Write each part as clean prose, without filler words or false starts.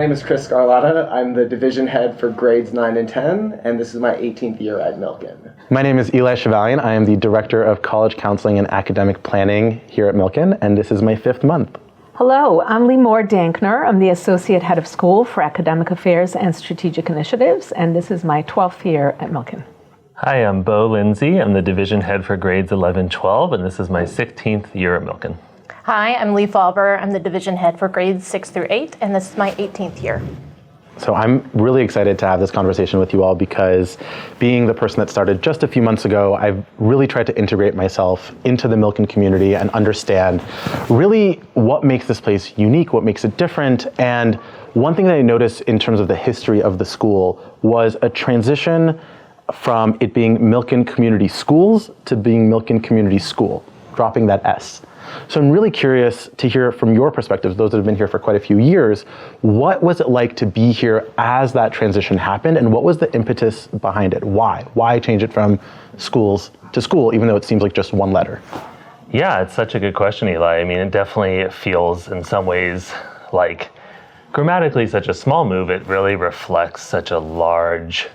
name is Chris Scarlatta. I'm the division head for grades 9 and 10, and this is my 18th year at Milken. My name is Eli Chevalian. I am the Director of College Counseling and Academic Planning here at Milken, and this is my 5th month. Hello, I'm Lee Moore Dankner. I'm the Associate Head of School for Academic Affairs and Strategic Initiatives, and this is my 12th year at Milken. Hi, I'm Bo Lindsay. I'm the Division Head for grades 11-12, and this is my 16th year at Milken. Hi, I'm Lee Falber. I'm the Division Head for grades 6 through 8, and this is my 18th year. So I'm really excited to have this conversation with you all because being the person that started just a few months ago, I've really tried to integrate myself into the Milken community and understand really what makes this place unique, what makes it different. And one thing that I noticed in terms of the history of the school was a transition from it being Milken Community Schools to being Milken Community School, dropping that S. So I'm really curious to hear from your perspectives, those that have been here for quite a few years, what was it like to be here as that transition happened, and what was the impetus behind it? Why? Why change it from schools to school, even though it seems like just one letter? Yeah, it's such a good question, Eli. I mean, it definitely feels in some ways like grammatically such a small move. It really reflects such a large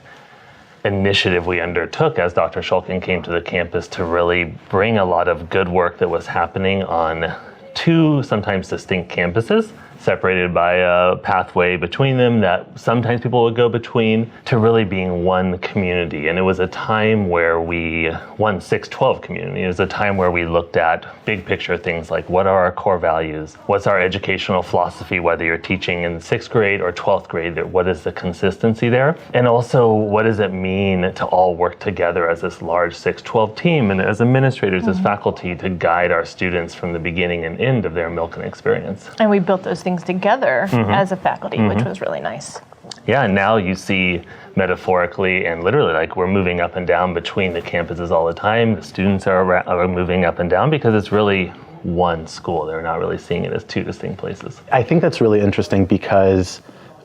initiative we undertook as Dr. Shulkin came to the campus to really bring a lot of good work that was happening on 2 sometimes distinct campuses, separated by a pathway between them that sometimes people would go between, to really being one community. And it was a time where one 6-12 community. It was a time where we looked at big picture things like what are our core values? What's our educational philosophy, whether you're teaching in 6th grade or 12th grade, what is the consistency there? And also, what does it mean to all work together as this large 6-12 team and as administrators, as faculty, to guide our students from the beginning and end of their Milken experience? And we built those things together as a faculty, which was really nice. Yeah, and now you see metaphorically and literally, like, we're moving up and down between the campuses all the time. The students are moving up and down because it's really one school. They're not really seeing it as 2 distinct places. I think that's really interesting because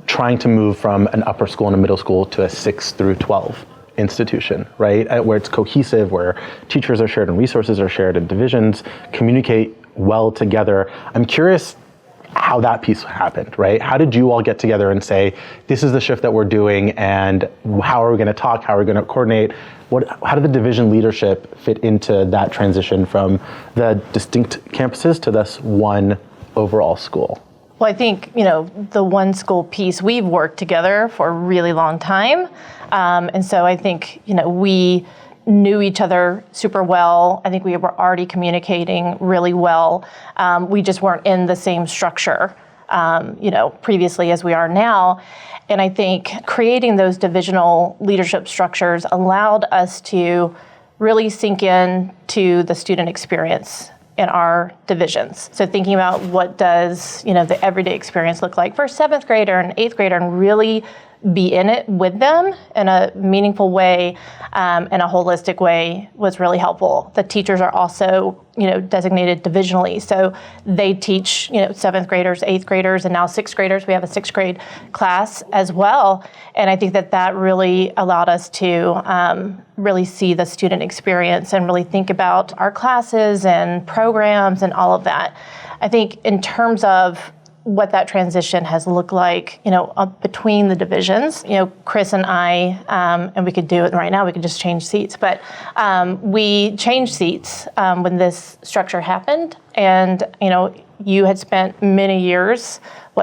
trying to move from an upper school and a middle school to a 6 through 12 institution, right, where it's cohesive, where teachers are shared and resources are shared and divisions communicate well together. I'm curious how that piece happened, right? How did you all get together and say, this is the shift that we're doing, and how are we going to talk? How are we going to coordinate? How did the division leadership fit into that transition from the distinct campuses to this one overall school? Well, I think, the one school piece, we've worked together for a really long time. And so I think, we knew each other super well. I think we were already communicating really well. We just weren't in the same structure, previously as we are now. And I think creating those divisional leadership structures allowed us to really sink in to the student experience in our divisions. So thinking about what does, the everyday experience look like for a 7th grader and 8th grader, and really be in it with them in a meaningful way, in a holistic way, was really helpful. The teachers are also, designated divisionally. So they teach, 7th graders, 8th graders, and now 6th graders. We have a 6th grade class as well. And I think that really allowed us to really see the student experience and really think about our classes and programs and all of that. I think in terms of what that transition has looked like, between the divisions. Chris and I, and we could do it right now, we could just change seats, but we changed seats when this structure happened. And, you had spent many years,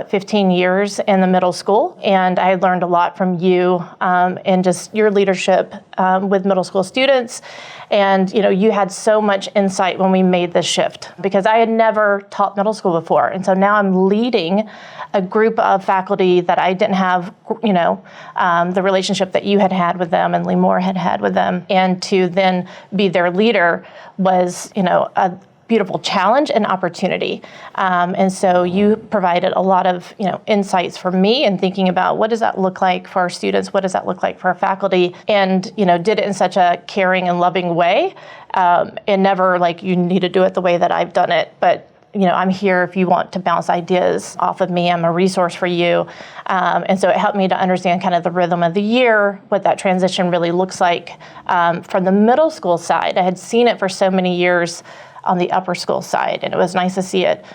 15 years in the middle school. And I learned a lot from you and just your leadership with middle school students. And, you had so much insight when we made this shift, because I had never taught middle school before. And so now I'm leading a group of faculty that I didn't have, the relationship that you had with them and Lee Moore had with them. And to then be their leader was, a beautiful challenge and opportunity. And so you provided a lot of, insights for me in thinking about what does that look like for our students? What does that look like for our faculty? And, did it in such a caring and loving way. And never like, you need to do it the way that I've done it. But, I'm here if you want to bounce ideas off of me. I'm a resource for you. And so it helped me to understand kind of the rhythm of the year, what that transition really looks like. From the middle school side, I had seen it for so many years on the upper school side. And it was nice to see it,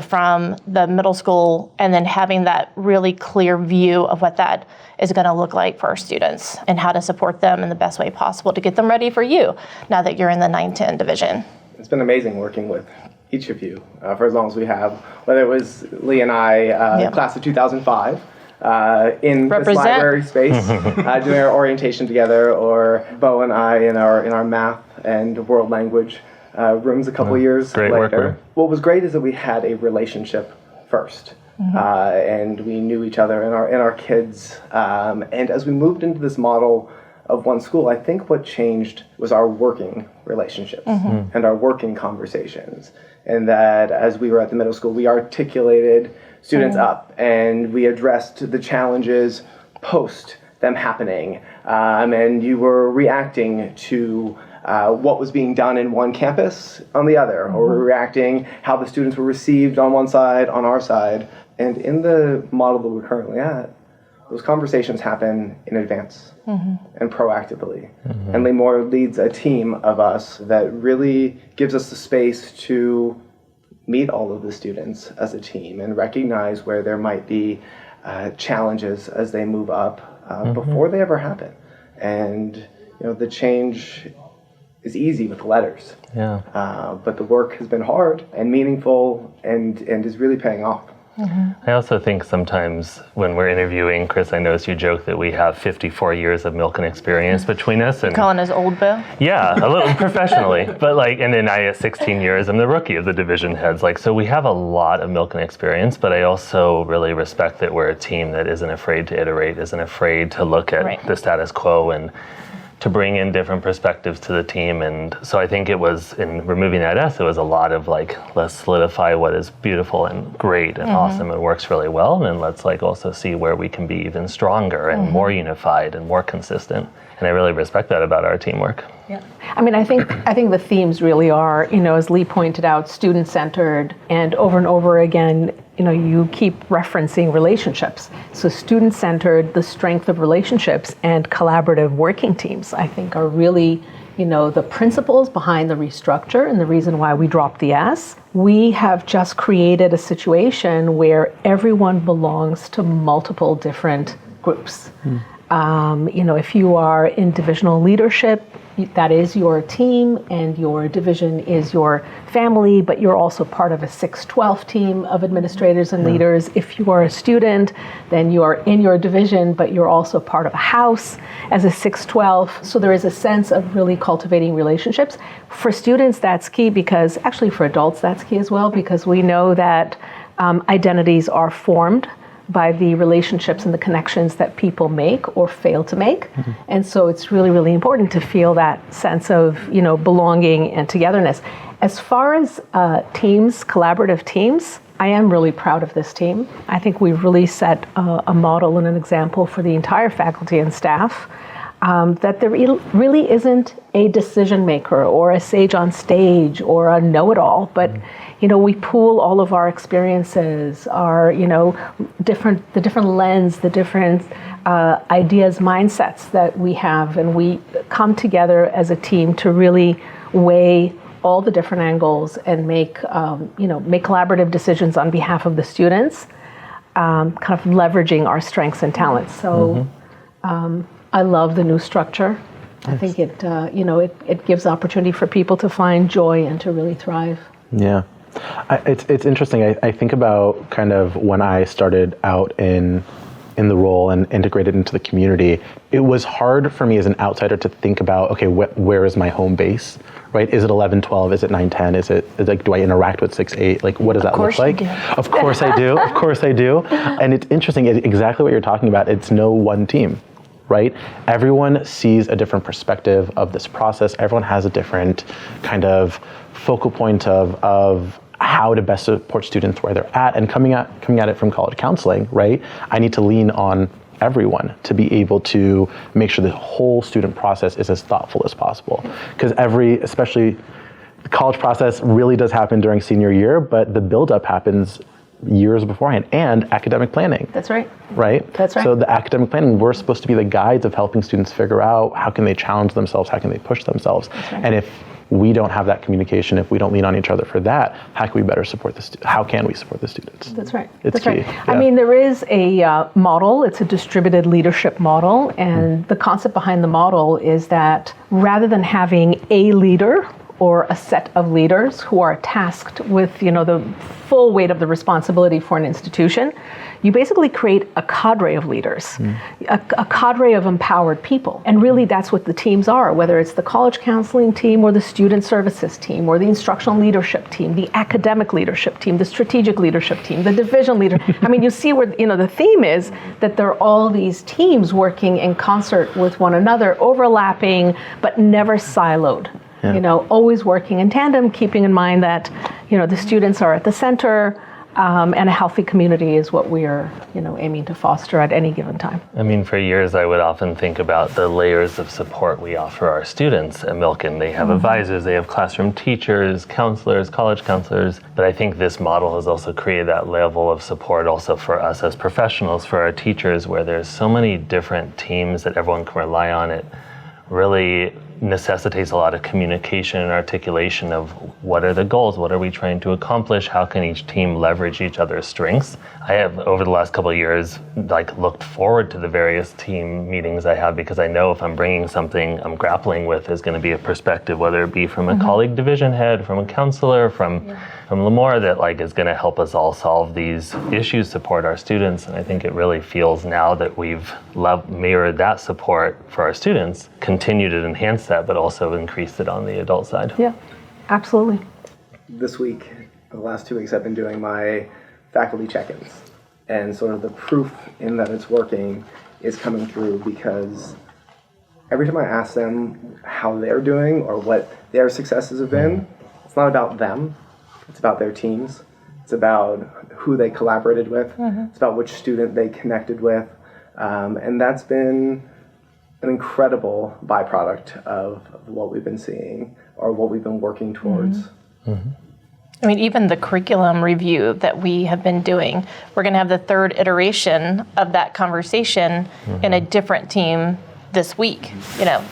from the middle school, and then having that really clear view of what that is going to look like for our students and how to support them in the best way possible to get them ready for you now that you're in the 9-10 division. It's been amazing working with each of you for as long as we have, whether it was Lee and I, class of 2005, in this library space, doing our orientation together, or Bo and I in our math and world language rooms a couple years great later. Worker. What was great is that we had a relationship first, and we knew each other and our kids. And as we moved into this model of one school, I think what changed was our working relationships and our working conversations. And that as we were at the middle school, we articulated students up and we addressed the challenges post them happening. And you were reacting to what was being done in one campus on the other, or reacting how the students were received on one side, on our side. And in the model that we're currently at, those conversations happen in advance and proactively. And Lee Moore leads a team of us that really gives us the space to meet all of the students as a team and recognize where there might be challenges as they move up before they ever happen. And the change is easy with letters, but the work has been hard and meaningful and is really paying off. I also think sometimes when we're interviewing, Chris, I noticed you joke that we have 54 years of Milken experience between us. And Calling us old, Bill? yeah, a little professionally, but and then I at 16 years, I'm the rookie of the division heads. So we have a lot of Milken experience, but I also really respect that we're a team that isn't afraid to iterate, isn't afraid to look at the status quo and to bring in different perspectives to the team. And so I think it was, in removing that S, it was a lot of let's solidify what is beautiful and great and awesome and works really well. And then let's also see where we can be even stronger and more unified and more consistent. And I really respect that about our teamwork. Yeah. I think the themes really are, as Lee pointed out, student-centered, and over again, you keep referencing relationships. So student-centered, the strength of relationships, and collaborative working teams, I think, are really, the principles behind the restructure and the reason why we dropped the S. We have just created a situation where everyone belongs to multiple different groups. If you are in divisional leadership, that is your team, and your division is your family, but you're also part of a 612 team of administrators and leaders. If you are a student, then you are in your division, but you're also part of a house as a 612. So there is a sense of really cultivating relationships. For students, that's key, because actually for adults, that's key as well, because we know that identities are formed by the relationships and the connections that people make or fail to make. And so it's really, really important to feel that sense of, belonging and togetherness. As far as teams, collaborative teams, I am really proud of this team. I think we've really set a model and an example for the entire faculty and staff, that there really isn't a decision maker or a sage on stage or a know-it-all, but we pool all of our experiences, our the different lens, the different ideas, mindsets that we have, and we come together as a team to really weigh all the different angles and make collaborative decisions on behalf of the students, kind of leveraging our strengths and talents. So. I love the new structure. I think it gives opportunity for people to find joy and to really thrive. Yeah. It's interesting. I think about kind of when I started out in the role and integrated into the community, it was hard for me as an outsider to think about, okay, where is my home base, right? Is it 11, 12? Is it 9, 10? Is it do I interact with 6, 8? What does that look like? Of course I do. Of course I do. And it's interesting. It's exactly what you're talking about. It's no one team. Right? Everyone sees a different perspective of this process. Everyone has a different kind of focal point of how to best support students where they're at. And coming at it from college counseling, right? I need to lean on everyone to be able to make sure the whole student process is as thoughtful as possible. Because especially the college process really does happen during senior year, but the buildup happens years beforehand, and academic planning. That's right. Right? That's right. So the academic planning, we're supposed to be the guides of helping students figure out how can they challenge themselves, how can they push themselves. Right. And if we don't have that communication, if we don't lean on each other for that, how can we better support how can we support the students? That's right. It's That's key. right. I mean, there is a model. It's a distributed leadership model, and the concept behind the model is that rather than having a leader or a set of leaders who are tasked with, the full weight of the responsibility for an institution, you basically create a cadre of leaders, a cadre of empowered people. And really that's what the teams are, whether it's the college counseling team or the student services team or the instructional leadership team, the academic leadership team, the strategic leadership team, the division leader. I mean, you see where, the theme is that there are all these teams working in concert with one another, overlapping, but never siloed. Yeah. Always working in tandem, keeping in mind that, the students are at the center, and a healthy community is what we are, aiming to foster at any given time. I mean, for years, I would often think about the layers of support we offer our students at Milken. They have advisors, they have classroom teachers, counselors, college counselors. But I think this model has also created that level of support also for us as professionals, for our teachers, where there's so many different teams that everyone can rely on. It really necessitates a lot of communication and articulation of what are the goals, what are we trying to accomplish, how can each team leverage each other's strengths. I have, over the last couple of years, looked forward to the various team meetings I have, because I know if I'm bringing something I'm grappling with is going to be a perspective, whether it be from a colleague division head, from a counselor, from Lemoore, that is going to help us all solve these issues, support our students. And I think it really feels now that we've mirrored that support for our students, continued to enhance that, but also increased it on the adult side. Yeah, absolutely. This week, the last 2 weeks, I've been doing my faculty check-ins. And sort of the proof in that it's working is coming through, because every time I ask them how they're doing or what their successes have been, it's not about them. It's about their teams. It's about who they collaborated with. It's about which student they connected with. And that's been an incredible byproduct of what we've been seeing or what we've been working towards. I mean, even the curriculum review that we have been doing, we're going to have the 3rd iteration of that conversation in a different team this week,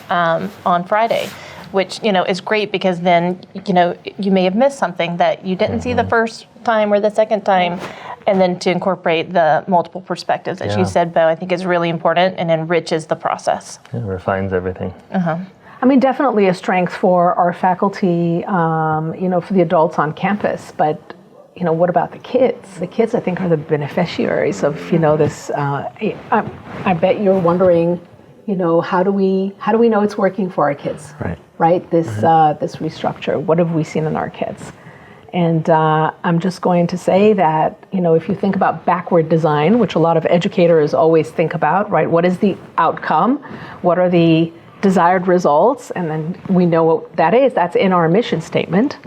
on Friday, which, is great, because then, you may have missed something that you didn't see the first time or the second time. And then to incorporate the multiple perspectives, as you said, Bo, I think is really important and enriches the process. It refines everything. I mean, definitely a strength for our faculty, for the adults on campus. But, what about the kids? The kids, I think, are the beneficiaries of, this. I bet you're wondering, how do we know it's working for our kids? Right. This restructure. What have we seen in our kids? And I'm just going to say that, if you think about backward design, which a lot of educators always think about, right? What is the outcome? What are the desired results? And then we know what that is. That's in our mission statement.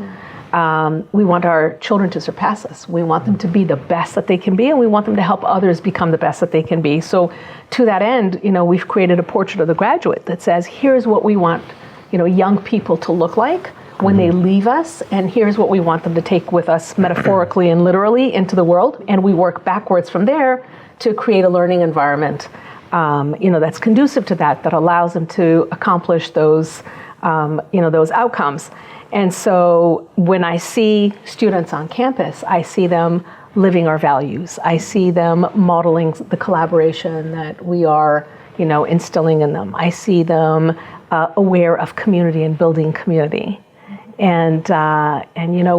We want our children to surpass us. We want them to be the best that they can be, and we want them to help others become the best that they can be. So to that end, we've created a portrait of the graduate that says, here's what we want, young people to look like when they leave us, and here's what we want them to take with us metaphorically and literally into the world. And we work backwards from there to create a learning environment, that's conducive to that allows them to accomplish those, those outcomes. And so when I see students on campus, I see them living our values. I see them modeling the collaboration that we are, instilling in them. I see them aware of community and building community. And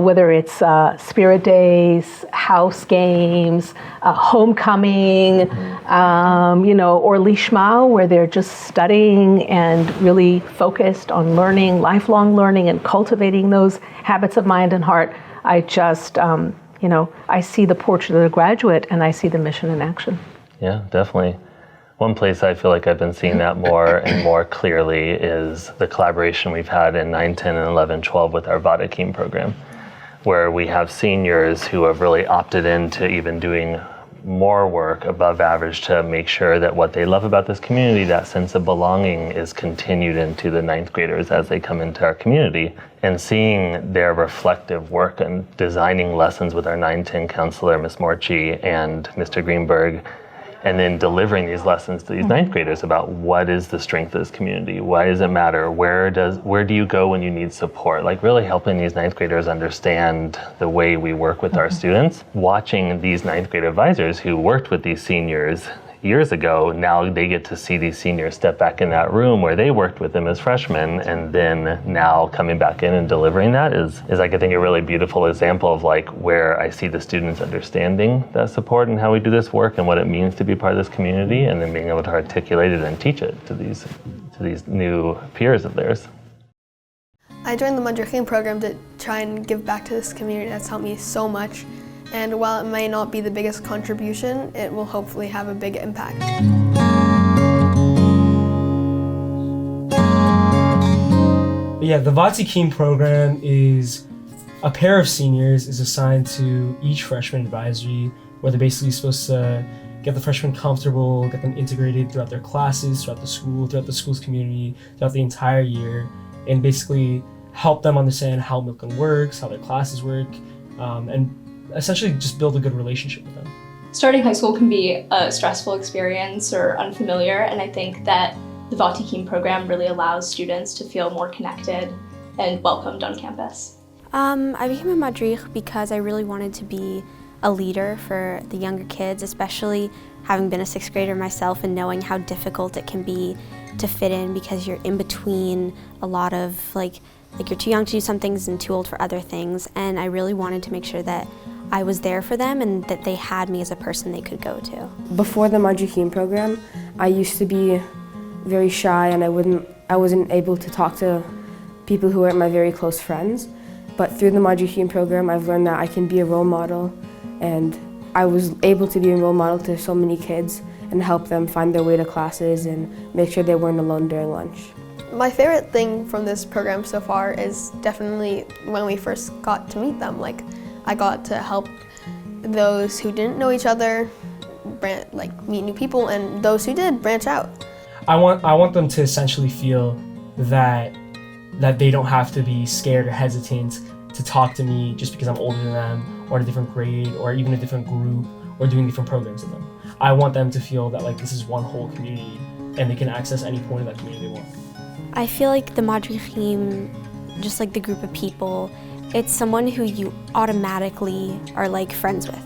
whether it's spirit days, house games, homecoming, or lishma, where they're just studying and really focused on learning, lifelong learning, and cultivating those habits of mind and heart, I just, I see the portrait of the graduate, and I see the mission in action. Yeah, definitely. One place I feel like I've been seeing that more and more clearly is the collaboration we've had in 9, 10, and 11, 12 with our Vadakim program, where we have seniors who have really opted into even doing more work above average to make sure that what they love about this community, that sense of belonging, is continued into the 9th graders as they come into our community. And seeing their reflective work and designing lessons with our 9-10 counselor, Ms. Morchi, and Mr. Greenberg, and then delivering these lessons to these ninth graders about what is the strength of this community, why does it matter, where do you go when you need support, like really helping these ninth graders understand the way we work with our students. Watching these ninth grade advisors who worked with these seniors years ago, now they get to see these seniors step back in that room where they worked with them as freshmen, and then now coming back in and delivering that is like, I think, a really beautiful example of like where I see the students understanding that support and how we do this work and what it means to be part of this community, and then being able to articulate it and teach it to these new peers of theirs. I joined the Madrachim program to try and give back to this community that's helped me so much. And while it may not be the biggest contribution, it will hopefully have a big impact. Yeah, the Vatikim program is a pair of seniors is assigned to each freshman advisory, where they're basically supposed to get the freshmen comfortable, get them integrated throughout their classes, throughout the school's community, throughout the entire year, and basically help them understand how Milken works, how their classes work, and essentially just build a good relationship with them. Starting high school can be a stressful experience or unfamiliar, and I think that the Vatikim program really allows students to feel more connected and welcomed on campus. I became a madrich because I really wanted to be a leader for the younger kids, especially having been a sixth grader myself and knowing how difficult it can be to fit in because you're in between a lot of like you're too young to do some things and too old for other things, and I really wanted to make sure that I was there for them and that they had me as a person they could go to. Before the Madrachim program, I used to be very shy and I wasn't able to talk to people who weren't my very close friends. But through the Madrachim program, I've learned that I can be a role model, and I was able to be a role model to so many kids and help them find their way to classes and make sure they weren't alone during lunch. My favorite thing from this program so far is definitely when we first got to meet them. Like, I got to help those who didn't know each other meet new people, and those who did branch out. I want them to essentially feel that they don't have to be scared or hesitant to talk to me just because I'm older than them, or in a different grade, or even a different group, or doing different programs than them. I want them to feel that like this is one whole community and they can access any point of that community they want. I feel like the Madrachim, just like the group of people, it's someone who you automatically are like friends with.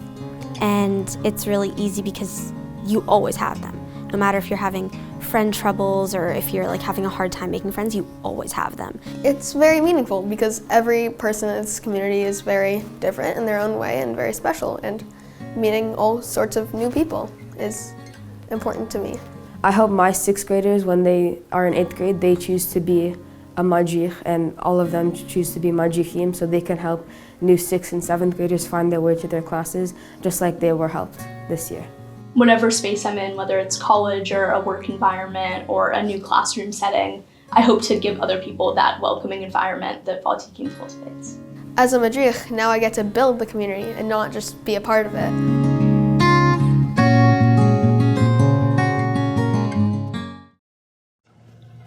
And it's really easy because you always have them. No matter if you're having friend troubles or if you're like having a hard time making friends, you always have them. It's very meaningful because every person in this community is very different in their own way and very special, and meeting all sorts of new people is important to me. I hope my sixth graders, when they are in eighth grade, they choose to be a madrich, and all of them choose to be madrichim, so they can help new sixth and seventh graders find their way to their classes, just like they were helped this year. Whatever space I'm in, whether it's college or a work environment or a new classroom setting, I hope to give other people that welcoming environment that Vatikim cultivates. As a madrich, now I get to build the community and not just be a part of it.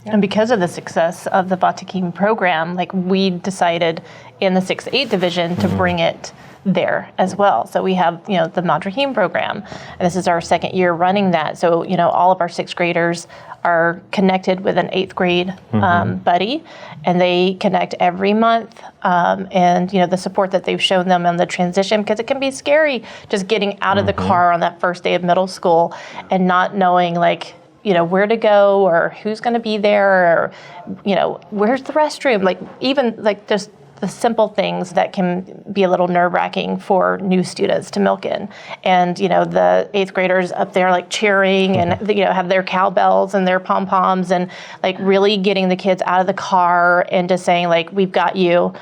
And because of the success of the Vatikim program, like we decided in the 6-8 division to bring it there as well. So we have, the Madrachim program, and this is our second year running that. So, all of our sixth graders are connected with an eighth grade buddy, and they connect every month. And, the support that they've shown them on the transition, because it can be scary just getting out of the car on that first day of middle school and not knowing where to go or who's going to be there or, where's the restroom? Even just the simple things that can be a little nerve-wracking for new students to milk in. And, the eighth graders up there cheering and, have their cowbells and their pom-poms and really getting the kids out of the car and just saying we've got you.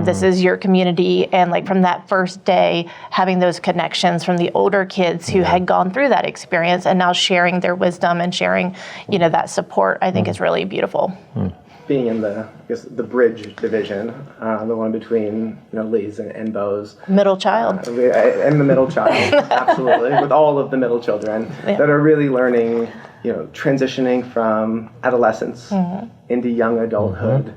This is your community. And from that first day, having those connections from the older kids who had gone through that experience and now sharing their wisdom and sharing, that support, I think is really beautiful. Being in the bridge division, the one between Lee's and Bo's. Middle child. And the middle child, absolutely, with all of the middle children that are really learning, transitioning from adolescence into young adulthood.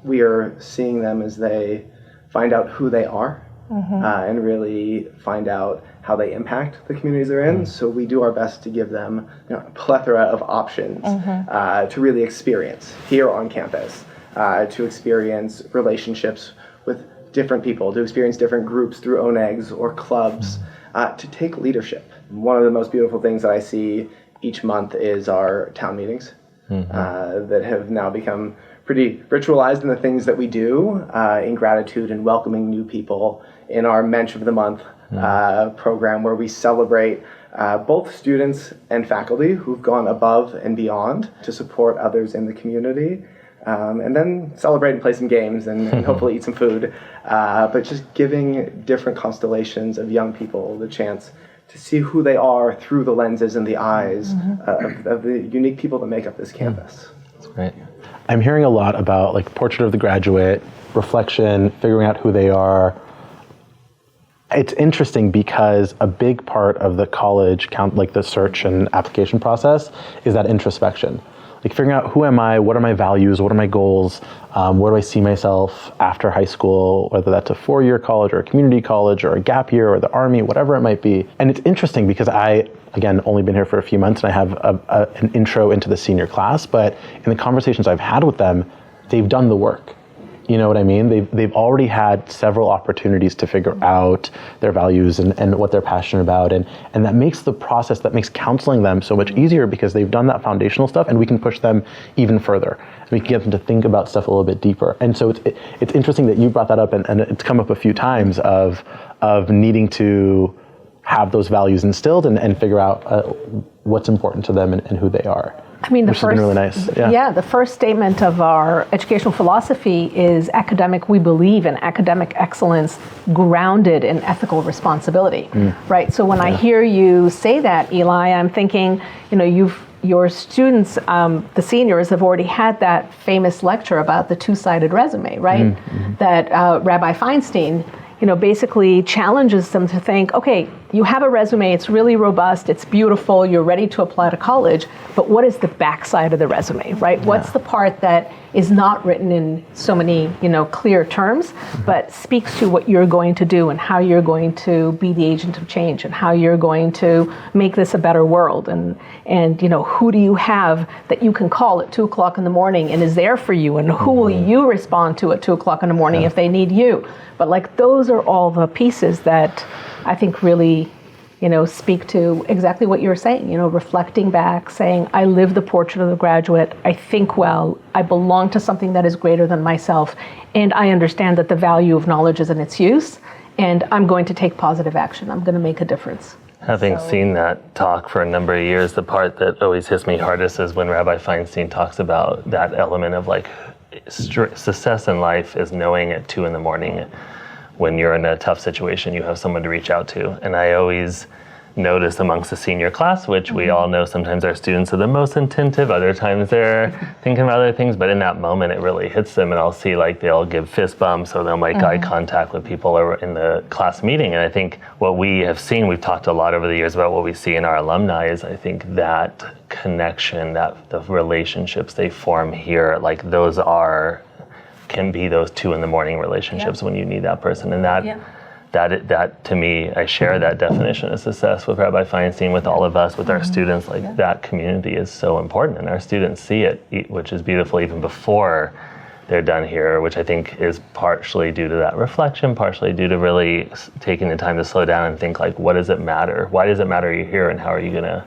We are seeing them as they find out who they are and really find out how they impact the communities they're in. So we do our best to give them a plethora of options to really experience here on campus, to experience relationships with different people, to experience different groups through ONEGs or clubs, to take leadership. One of the most beautiful things that I see each month is our town meetings that have now become pretty ritualized in the things that we do in gratitude and welcoming new people in our Mensch of the Month program, where we celebrate both students and faculty who've gone above and beyond to support others in the community. And then celebrate and play some games and hopefully eat some food. But just giving different constellations of young people the chance to see who they are through the lenses and the eyes of the unique people that make up this campus. That's great. I'm hearing a lot about like portrait of the graduate, reflection, figuring out who they are. It's interesting because a big part of the college like the search and application process is that introspection. Like figuring out who am I, what are my values, what are my goals, where do I see myself after high school, whether that's a 4-year college or a community college or a gap year or the Army, whatever it might be. And it's interesting because I, again, only been here for a few months and I have an intro into the senior class, but in the conversations I've had with them, they've done the work. You know what I mean? They've already had several opportunities to figure out their values and what they're passionate about. And that makes the process, that makes counseling them so much easier because they've done that foundational stuff and we can push them even further. And we can get them to think about stuff a little bit deeper. And so it's interesting that you brought that up and it's come up a few times of needing to have those values instilled and figure out what's important to them and who they are. I mean, which has been really nice. The first statement of our educational philosophy is we believe in academic excellence grounded in ethical responsibility, right? So when I hear you say that, Eli, I'm thinking, your students, the seniors, have already had that famous lecture about the two-sided resume, right? That Rabbi Feinstein, basically challenges them to think, okay, you have a resume, it's really robust, it's beautiful, you're ready to apply to college, but what is the backside of the resume, right? What's the part that is not written in so many, clear terms, but speaks to what you're going to do and how you're going to be the agent of change and how you're going to make this a better world, and who do you have that you can call at 2 o'clock in the morning and is there for you, and who will you respond to at 2 o'clock in the morning if they need you? But those are all the pieces that I think really, speak to exactly what you're saying, reflecting back, saying, I live the portrait of the graduate, I think well, I belong to something that is greater than myself, and I understand that the value of knowledge is in its use, and I'm going to take positive action, I'm going to make a difference. Having seen that talk for a number of years, the part that always hits me hardest is when Rabbi Feinstein talks about that element of success in life is knowing at 2 a.m. when you're in a tough situation, you have someone to reach out to. And I always notice amongst the senior class, which we all know sometimes our students are the most attentive, other times they're thinking about other things, but in that moment it really hits them, and I'll see they'll give fist bumps or they'll make eye contact with people in the class meeting. And I think what we have seen, we've talked a lot over the years about what we see in our alumni, is I think that connection, that the relationships they form here, those can be those 2 a.m. relationships when you need that person. And that to me, I share that definition of success with Rabbi Feinstein, with all of us, with our students. That community is so important, and our students see it, which is beautiful even before they're done here, which I think is partially due to that reflection, partially due to really taking the time to slow down and think what does it matter? Why does it matter you're here, and how are you going to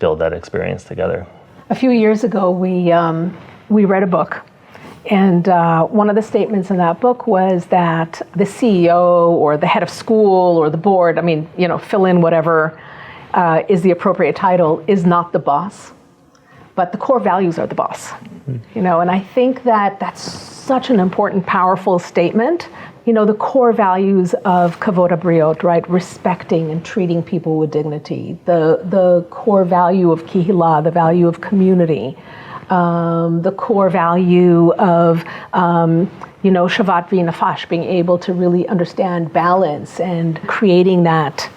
build that experience together? A few years ago, we read a book. And one of the statements in that book was that the CEO or the head of school or the board, fill in whatever is the appropriate title, is not the boss, but the core values are the boss. And I think that that's such an important, powerful statement. The core values of kavod habriot, right? Respecting and treating people with dignity. The core value of kihila, the value of community. The core value of, shavat v'nafash, being able to really understand balance and creating that,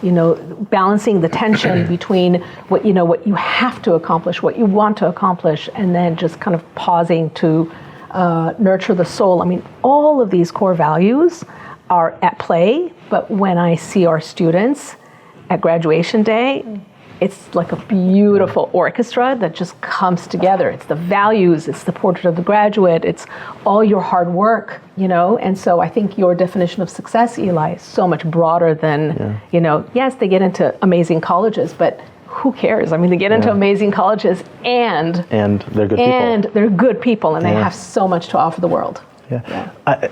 balancing the tension between what you have to accomplish, what you want to accomplish, and then just kind of pausing to nurture the soul. All of these core values are at play But when I see our students at graduation day, it's like a beautiful orchestra that just comes together. It's the values, it's the portrait of the graduate, it's all your hard work, And so I think your definition of success, Eli, is so much broader than, yes, they get into amazing colleges, but who cares? I mean, they get into amazing colleges and they're good people. And they're good people, and they have so much to offer the world.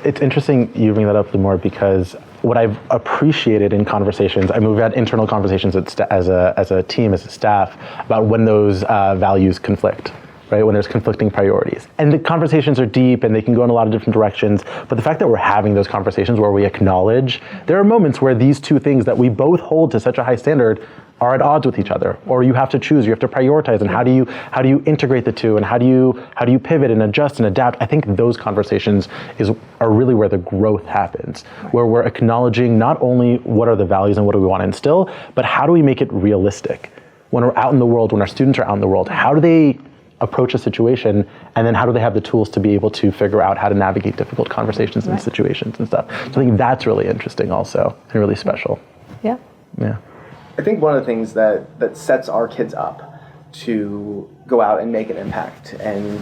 It's interesting you bring that up, Limor, because what I've appreciated in conversations, we've had internal conversations as a team, as a staff, about when those values conflict, right? When there's conflicting priorities. And the conversations are deep and they can go in a lot of different directions, but the fact that we're having those conversations where we acknowledge there are moments where these two things that we both hold to such a high standard are at odds with each other, or you have to choose, you have to prioritize, and how do you integrate the two, and how do you pivot and adjust and adapt? I think those conversations are really where the growth happens, where we're acknowledging not only what are the values and what do we want to instill, but how do we make it realistic? When we're out in the world, when our students are out in the world, how do they approach a situation, and then how do they have the tools to be able to figure out how to navigate difficult conversations and situations and stuff? So I think that's really interesting also, and really special. Yeah. I think one of the things that sets our kids up to go out and make an impact and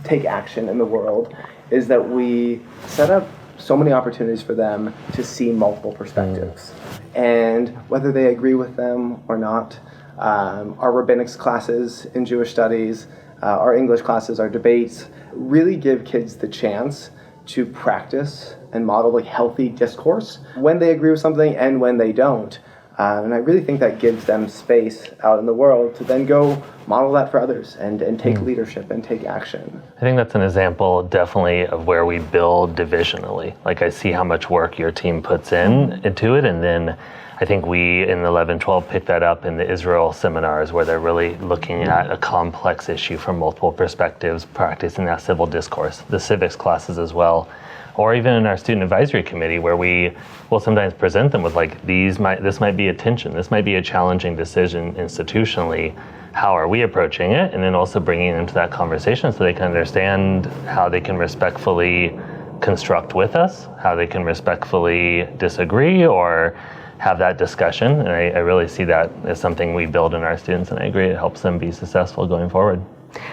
take action in the world is that we set up so many opportunities for them to see multiple perspectives. And whether they agree with them or not, our rabbinics classes in Jewish studies, our English classes, our debates, really give kids the chance to practice and model a healthy discourse when they agree with something and when they don't. And I really think that gives them space out in the world to then go model that for others and take leadership and take action. I think that's an example definitely of where we build divisionally. Like I see how much work your team puts into it, and then I think we in 11-12 pick that up in the Israel seminars where they're really looking at a complex issue from multiple perspectives, practicing that civil discourse, the civics classes as well. Or even in our student advisory committee where we will sometimes present them with like, this might be a tension, this might be a challenging decision institutionally. How are we approaching it? And then also bringing them to that conversation so they can understand how they can respectfully construct with us, how they can respectfully disagree or have that discussion. And I really see that as something we build in our students, and I agree it helps them be successful going forward.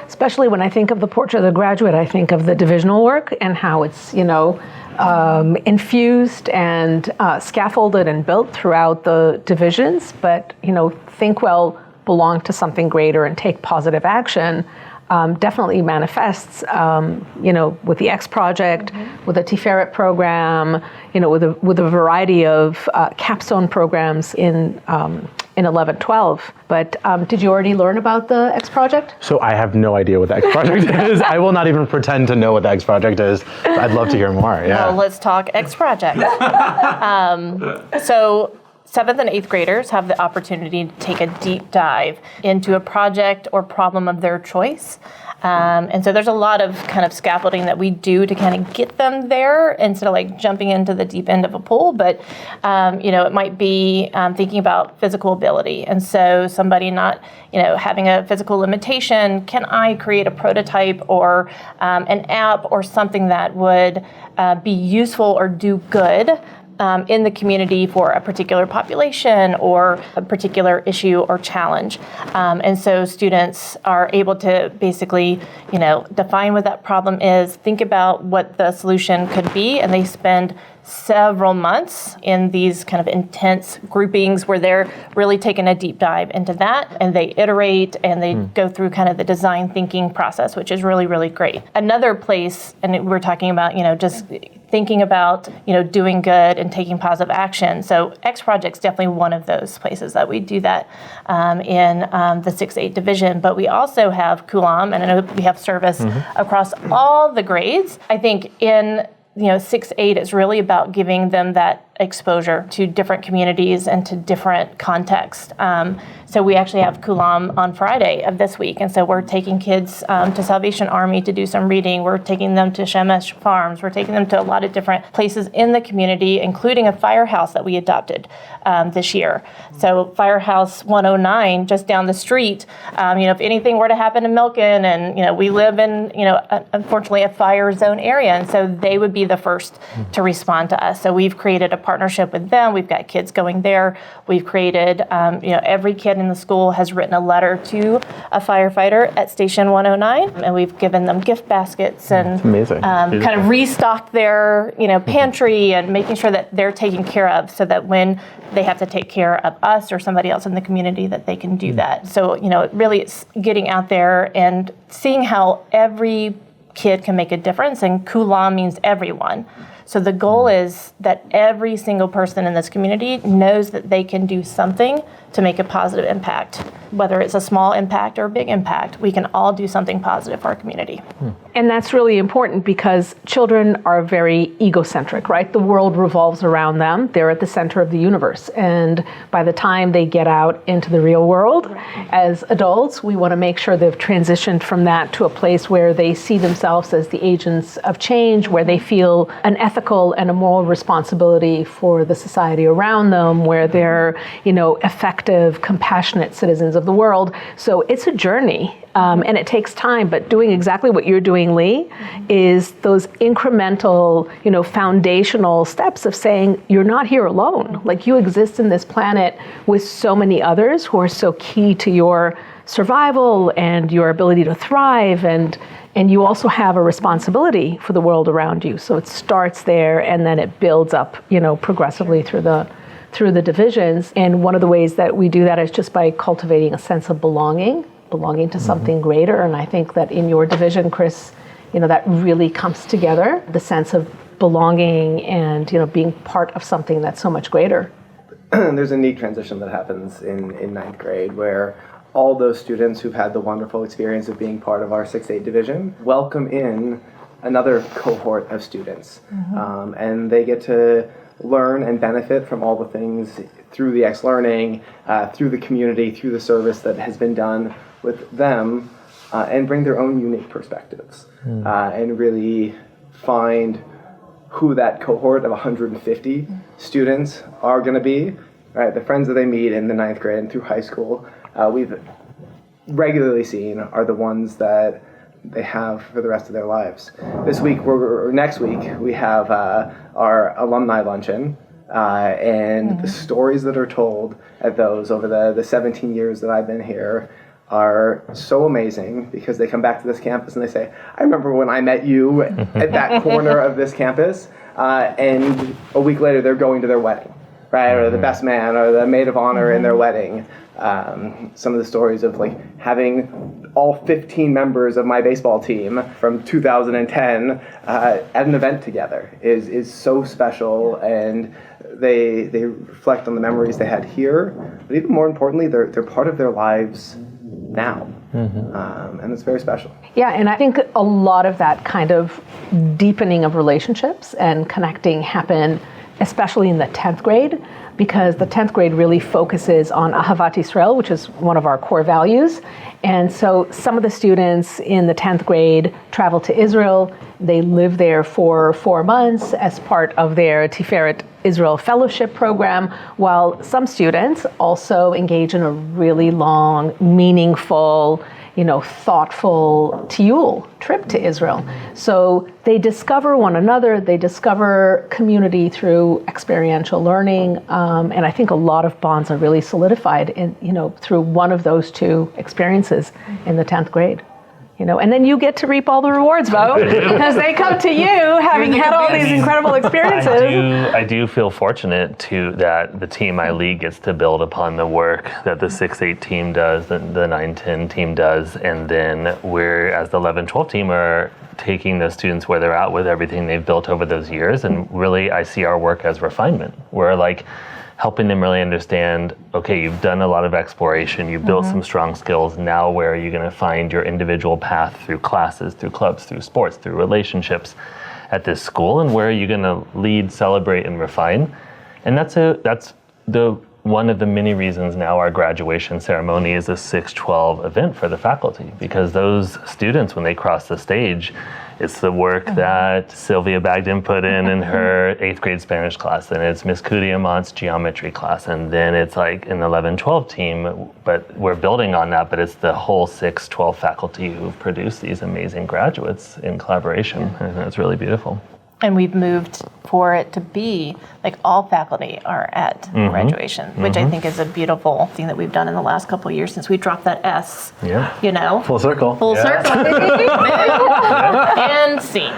Especially when I think of the portrait of the graduate, I think of the divisional work and how it's, infused and scaffolded and built throughout the divisions. But, think well, belong to something greater and take positive action definitely manifests, with the X Project, with the Tiferet program, with a variety of capstone programs in 11-12. But did you already learn about the X Project? So I have no idea what the X Project is. I will not even pretend to know what the X Project is. I'd love to hear more. Yeah. Well, let's talk X Project. So 7th and 8th graders have the opportunity to take a deep dive into a project or problem of their choice. And so there's a lot of kind of scaffolding that we do to kind of get them there instead of like jumping into the deep end of a pool. But, it might be thinking about physical ability. And so somebody not, having a physical limitation, can I create a prototype or an app or something that would be useful or do good in the community for a particular population or a particular issue or challenge. And so students are able to basically, define what that problem is, think about what the solution could be, and they spend several months in these kind of intense groupings where they're really taking a deep dive into that, and they iterate and they go through kind of the design thinking process, which is really, really great. Another place, and we're talking about, just thinking about, doing good and taking positive action. So X Project's definitely one of those places that we do that in the 6-8 division. But we also have Kulam, and I know we have service across all the grades. I think in 6-8 is really about giving them that exposure to different communities and to different contexts. So we actually have Kulam on Friday of this week, and so we're taking kids to Salvation Army to do some reading. We're taking them to Shemesh Farms. We're taking them to a lot of different places in the community, including a firehouse that we adopted this year. So Firehouse 109, just down the street. If anything were to happen in Milken, and we live in unfortunately a fire zone area, and so they would be the first to respond to us. So we've created a partnership with them. We've got kids going there. We've created, every kid in the school has written a letter to a firefighter at Station 109, and we've given them gift baskets and amazing. Kind of restocked their, pantry and making sure that they're taken care of, so that when they have to take care of us or somebody else in the community, that they can do that. So, really it's getting out there and seeing how every kid can make a difference, and Kulam means everyone. So the goal is that every single person in this community knows that they can do something to make a positive impact. Whether it's a small impact or a big impact, we can all do something positive for our community. And that's really important because children are very egocentric, right? The world revolves around them. They're at the center of the universe. And by the time they get out into the real world, as adults, we want to make sure they've transitioned from that to a place where they see themselves as the agents of change, where they feel an ethical and a moral responsibility for the society around them, where they're, effective, compassionate citizens of the world. So it's a journey, and it takes time, but doing exactly what you're doing, Lee, is those incremental, foundational steps of saying, you're not here alone. Like, you exist in this planet with so many others who are so key to your survival and your ability to thrive, and you also have a responsibility for the world around you. So it starts there, and then it builds up, progressively through the divisions. And one of the ways that we do that is just by cultivating a sense of belonging to something greater. And I think that in your division, Chris, that really comes together, the sense of belonging and, being part of something that's so much greater. There's a neat transition that happens in ninth grade where all those students who've had the wonderful experience of being part of our 6-8 division welcome in another cohort of students. And they get to learn and benefit from all the things through the X-Learning, through the community, through the service that has been done with them, and bring their own unique perspectives, and really find who that cohort of 150 students are going to be. Right, the friends that they meet in the ninth grade and through high school, we've regularly seen are the ones that they have for the rest of their lives. This week, next week, we have our alumni luncheon, and the stories that are told at those over the 17 years that I've been here are so amazing, because they come back to this campus and they say, I remember when I met you at that corner of this campus, and a week later they're going to their wedding, right? Or the best man or the maid of honor in their wedding. Some of the stories of like having all 15 members of my baseball team from 2010 at an event together is so special, and they reflect on the memories they had here, but even more importantly, they're part of their lives now, and it's very special. Yeah, and I think a lot of that kind of deepening of relationships and connecting happen especially in the 10th grade, because the 10th grade really focuses on Ahavat Yisrael, which is one of our core values. And so some of the students in the 10th grade travel to Israel. They live there for 4 months as part of their Tiferet Israel Fellowship program, while some students also engage in a really long, meaningful, thoughtful Tiyul trip to Israel. So they discover one another, they discover community through experiential learning, and I think a lot of bonds are really solidified through one of those two experiences in the 10th grade. And then you get to reap all the rewards, Bo, because they come to you having had all these incredible experiences. I do feel fortunate that the team I lead gets to build upon the work that the 6-8 team does, the 9-10 team does, and then we're, as the 11-12 team, are taking the students where they're at with everything they've built over those years, and really I see our work as refinement. We're like helping them really understand, okay, you've done a lot of exploration, you've built some strong skills, now where are you going to find your individual path through classes, through clubs, through sports, through relationships at this school, and where are you going to lead, celebrate, and refine? And that's the one of the many reasons now our graduation ceremony is a 6-12 event for the faculty, because those students, when they cross the stage, it's the work that Sylvia Bagden put in her 8th grade Spanish class, and it's Miss Kudiamont's geometry class, and then it's like an 11-12 team, but we're building on that, but it's the whole 6-12 faculty who've produced these amazing graduates in collaboration, and it's really beautiful. And we've moved for it to be like all faculty are at graduation, which I think is a beautiful thing that we've done in the last couple of years since we dropped that S. Yeah. You know, Full circle. full circle. And scene.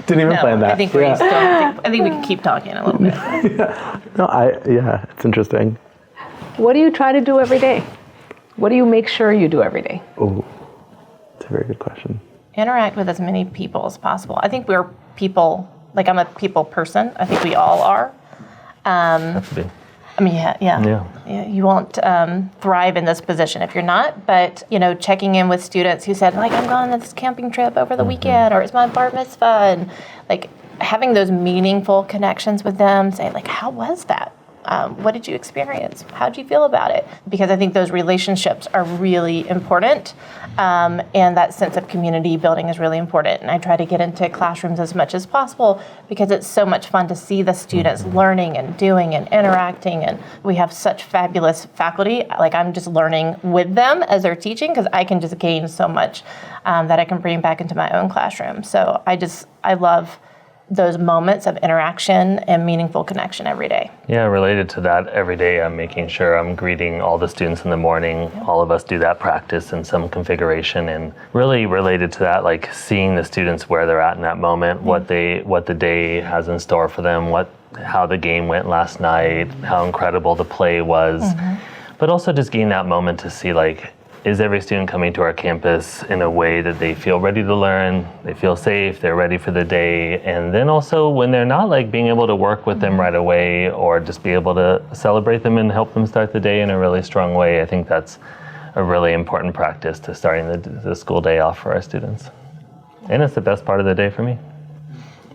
Didn't even plan that. I think we're still. I think we can keep talking a little bit. No, it's interesting. What do you try to do every day? What do you make sure you do every day? Oh, that's a very good question. Interact with as many people as possible. I think we're people. Like I'm a people person. I think we all are. Have to be. I mean, yeah. You won't thrive in this position if you're not. But checking in with students who said, like, I'm going on this camping trip over the weekend, or it's my bar mitzvah, and like having those meaningful connections with them. Say, like, how was that? What did you experience? How did you feel about it? Because I think those relationships are really important, and that sense of community building is really important. And I try to get into classrooms as much as possible because it's so much fun to see the students learning and doing and interacting. And we have such fabulous faculty. Like I'm just learning with them as they're teaching because I can just gain so much that I can bring back into my own classroom. So I love those moments of interaction and meaningful connection every day. Yeah, related to that, every day I'm making sure I'm greeting all the students in the morning. All of us do that practice in some configuration, and really related to that, like seeing the students where they're at in that moment, what the day has in store for them, how the game went last night, how incredible the play was, but also just getting that moment to see like, is every student coming to our campus in a way that they feel ready to learn, they feel safe, they're ready for the day, and then also when they're not, like being able to work with them right away or just be able to celebrate them and help them start the day in a really strong way. I think that's a really important practice to starting the school day off for our students. And it's the best part of the day for me.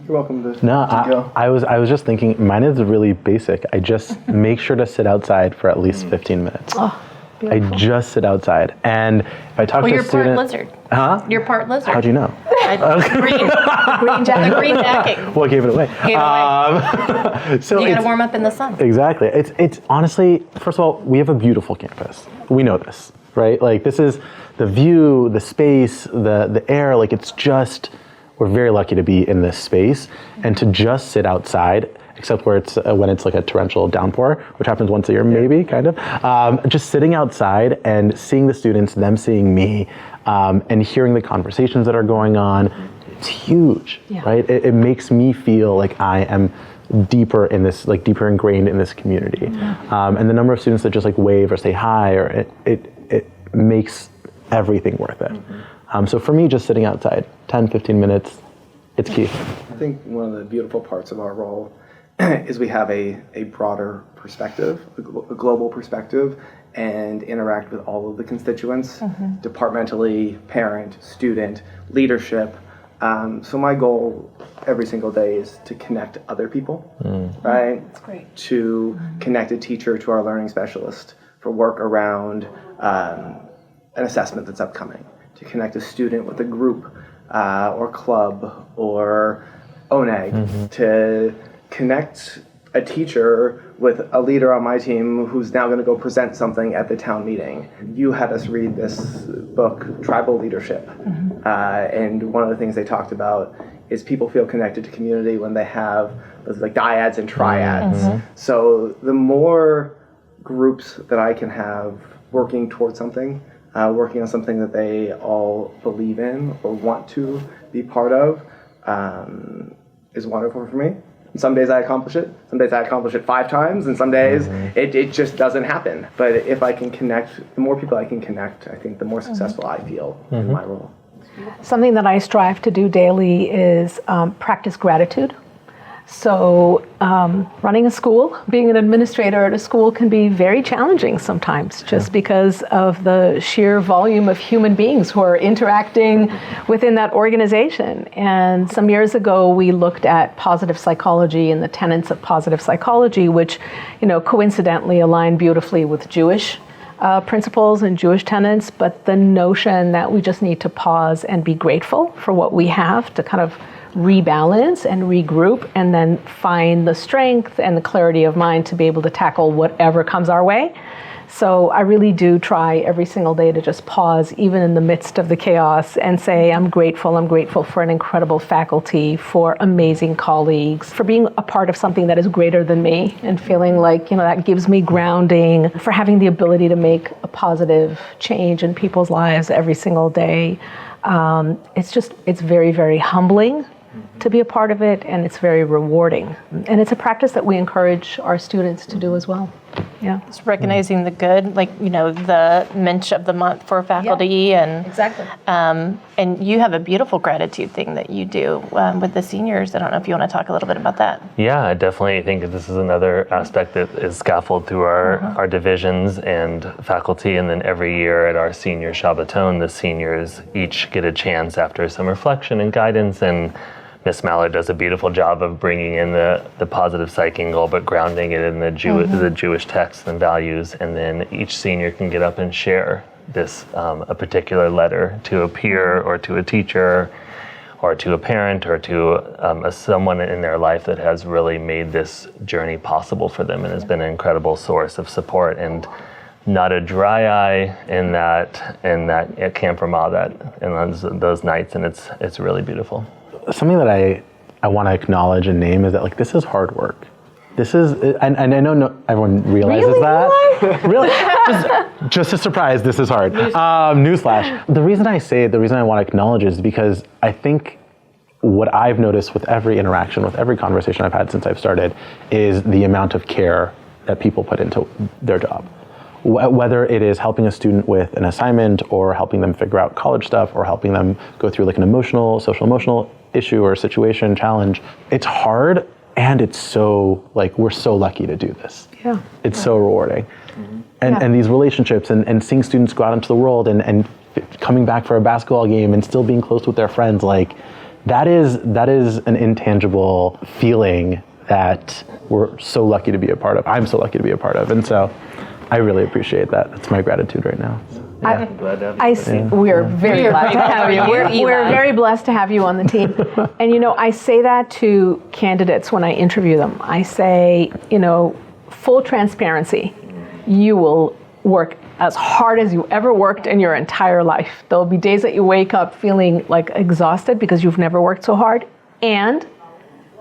You're welcome to No, I was just thinking, mine is really basic. I just make sure to sit outside for at least 15 minutes. Oh, I just sit outside, and if I talk to a You're student, part lizard. Huh? You're part lizard. How'd you know? Green jacket. Well, I gave it away. So You got to warm up in the sun. Exactly. It's honestly, first of all, we have a beautiful campus. We know this, right? Like this is the view, the space, the air. Like it's just, we're very lucky to be in this space, and to just sit outside. Except where it's when it's like a torrential downpour, which happens once a year, maybe, kind of. Just sitting outside and seeing the students, them seeing me, and hearing the conversations that are going on, it's huge, right? It makes me feel like I am deeper ingrained in this community. And the number of students that just like wave or say hi, or it makes everything worth it. So for me, just sitting outside, 10, 15 minutes, it's key. I think one of the beautiful parts of our role is we have a broader perspective, a global perspective, and interact with all of the constituents, departmentally, parent, student, leadership. So my goal every single day is to connect other people, right? That's great. To connect a teacher to our learning specialist for work around an assessment that's upcoming, to connect a student with a group or club or ONEG, to connect a teacher with a leader on my team who's now going to go present something at the town meeting. You had us read this book, Tribal Leadership, and one of the things they talked about is people feel connected to community when they have those like dyads and triads. So the more groups that I can have working towards something, working on something that they all believe in or want to be part of, is wonderful for me. Some days I accomplish it. Some days I accomplish it 5 times, and some days it just doesn't happen. But if I can connect, the more people I can connect, I think the more successful I feel in my role. Something that I strive to do daily is practice gratitude. So running a school, being an administrator at a school can be very challenging sometimes, just because of the sheer volume of human beings who are interacting within that organization. And some years ago, we looked at positive psychology and the tenets of positive psychology, which, coincidentally align beautifully with Jewish principles and Jewish tenets, but the notion that we just need to pause and be grateful for what we have to kind of rebalance and regroup, and then find the strength and the clarity of mind to be able to tackle whatever comes our way. So I really do try every single day to just pause, even in the midst of the chaos, and say, I'm grateful. I'm grateful for an incredible faculty, for amazing colleagues, for being a part of something that is greater than me, and feeling like, that gives me grounding, for having the ability to make a positive change in people's lives every single day. It's very, very humbling to be a part of it, and it's very rewarding. And it's a practice that we encourage our students to do as well. Yeah. It's recognizing the good, the Mensch of the Month for faculty, and Exactly. And you have a beautiful gratitude thing that you do with the seniors. I don't know if you want to talk a little bit about that. Yeah, I definitely think this is another aspect that is scaffolded through our divisions and faculty, and then every year at our senior Shabbaton, the seniors each get a chance after some reflection and guidance, and Miss Mallard does a beautiful job of bringing in the positive psych angle, but grounding it in the Jewish texts and values, and then each senior can get up and share this a particular letter to a peer or to a teacher or to a parent or to someone in their life that has really made this journey possible for them and has been an incredible source of support, and not a dry eye in that at Camp Ramah in those nights, and it's really beautiful. Something that I want to acknowledge and name is that this is hard work. This is, and I know everyone realizes that. Really? Just a surprise, this is hard. Newsflash. The reason I want to acknowledge is because I think what I've noticed with every interaction, with every conversation I've had since I've started, is the amount of care that people put into their job. Whether it is helping a student with an assignment, or helping them figure out college stuff, or helping them go through an social emotional issue or situation, challenge. It's hard, and it's so, we're so lucky to do this. Yeah. It's so rewarding. And these relationships, and seeing students go out into the world, and coming back for a basketball game and still being close with their friends, that is an intangible feeling that we're so lucky to be a part of. I'm so lucky to be a part of. And so I really appreciate that. That's my gratitude right now. We're very glad to have you. We're very blessed to have you on the team. And I say that to candidates when I interview them. I say, full transparency, you will work as hard as you ever worked in your entire life. There'll be days that you wake up feeling exhausted because you've never worked so hard, and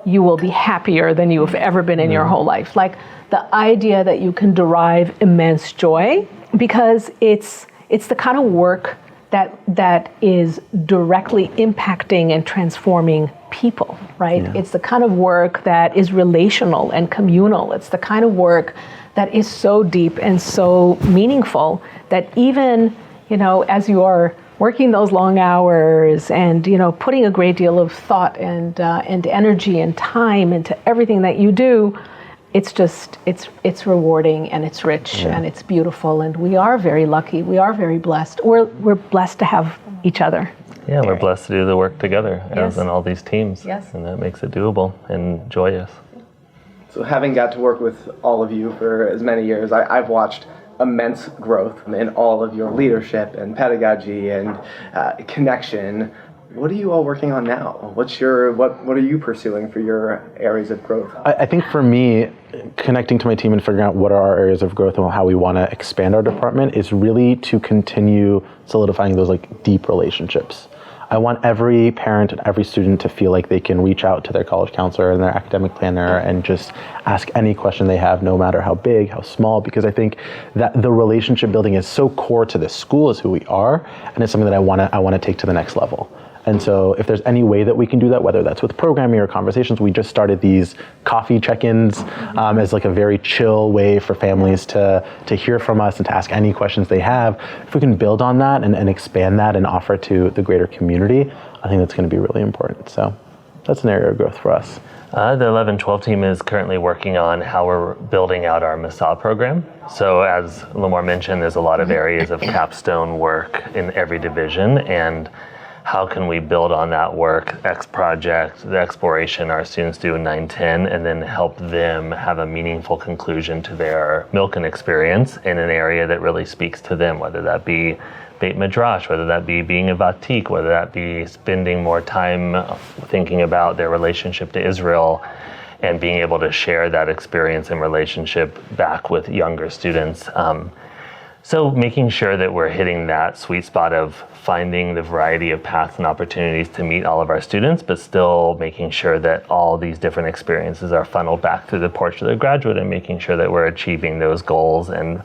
you will be happier than you've ever been in your whole life. The idea that you can derive immense joy, because it's the kind of work that is directly impacting and transforming people, right? Yeah. It's the kind of work that is relational and communal. It's the kind of work that is so deep and so meaningful that even, as you are working those long hours and, putting a great deal of thought and energy and time into everything that you do, it's rewarding, and it's rich, and it's beautiful, and we are very lucky. We are very blessed. We're blessed to have each other. Yeah, we're blessed to do the work together as in all these teams. Yes. And that makes it doable and joyous. So having got to work with all of you for as many years, I've watched immense growth in all of your leadership and pedagogy and connection. What are you all working on now? What are you pursuing for your areas of growth? I think for me, connecting to my team and figuring out what are our areas of growth and how we want to expand our department is really to continue solidifying those deep relationships. I want every parent and every student to feel like they can reach out to their college counselor and their academic planner and just ask any question they have, no matter how big, how small, because I think that the relationship building is so core to this school, is who we are, and it's something that I want to take to the next level. And so if there's any way that we can do that, whether that's with programming or conversations, we just started these coffee check-ins as a very chill way for families to hear from us and to ask any questions they have. If we can build on that and expand that and offer to the greater community, I think that's going to be really important. So that's an area of growth for us. The 11-12 team is currently working on how we're building out our MASA program. So as Lamar mentioned, there's a lot of areas of capstone work in every division, and how can we build on that work, X project, the exploration our students do in 9-10, and then help them have a meaningful conclusion to their Milken experience in an area that really speaks to them, whether that be Beit Midrash, whether that be being a Vatik, whether that be spending more time thinking about their relationship to Israel and being able to share that experience and relationship back with younger students. So making sure that we're hitting that sweet spot of finding the variety of paths and opportunities to meet all of our students, but still making sure that all these different experiences are funneled back through the porch of the graduate, and making sure that we're achieving those goals and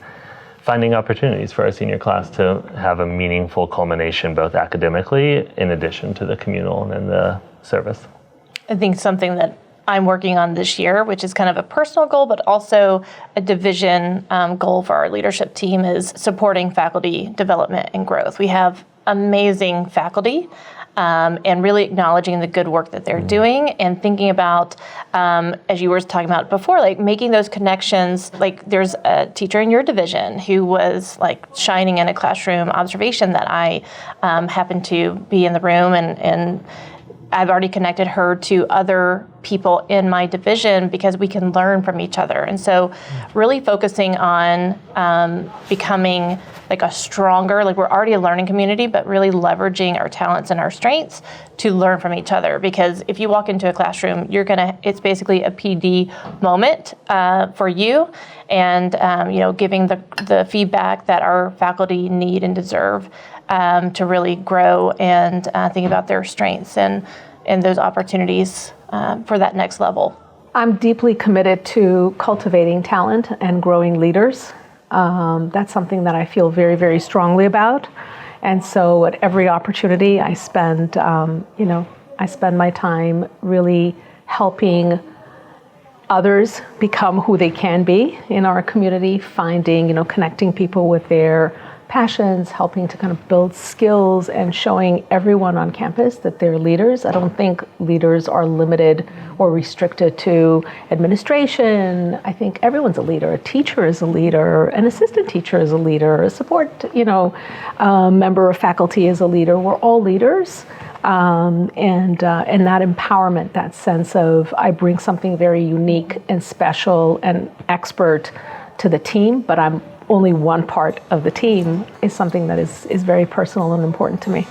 finding opportunities for our senior class to have a meaningful culmination both academically in addition to the communal and the service. I think something that I'm working on this year, which is kind of a personal goal, but also a division goal for our leadership team, is supporting faculty development and growth. We have amazing faculty, and really acknowledging the good work that they're doing, and thinking about, as you were talking about before, like making those connections. Like there's a teacher in your division who was like shining in a classroom observation that I happened to be in the room, and I've already connected her to other people in my division because we can learn from each other. And so really focusing on becoming like a stronger, like we're already a learning community, but really leveraging our talents and our strengths to learn from each other. Because if you walk into a classroom, it's basically a PD moment for you, and giving the feedback that our faculty need and deserve to really grow and think about their strengths and those opportunities for that next level. I'm deeply committed to cultivating talent and growing leaders. That's something that I feel very, very strongly about. And so at every opportunity, I spend my time really helping others become who they can be in our community, connecting people with their passions, helping to kind of build skills, and showing everyone on campus that they're leaders. I don't think leaders are limited or restricted to administration. I think everyone's a leader. A teacher is a leader. An assistant teacher is a leader. A support, member of faculty is a leader. We're all leaders. And that empowerment, that sense of I bring something very unique and special and expert to the team, but I'm only one part of the team, is something that is very personal and important to me.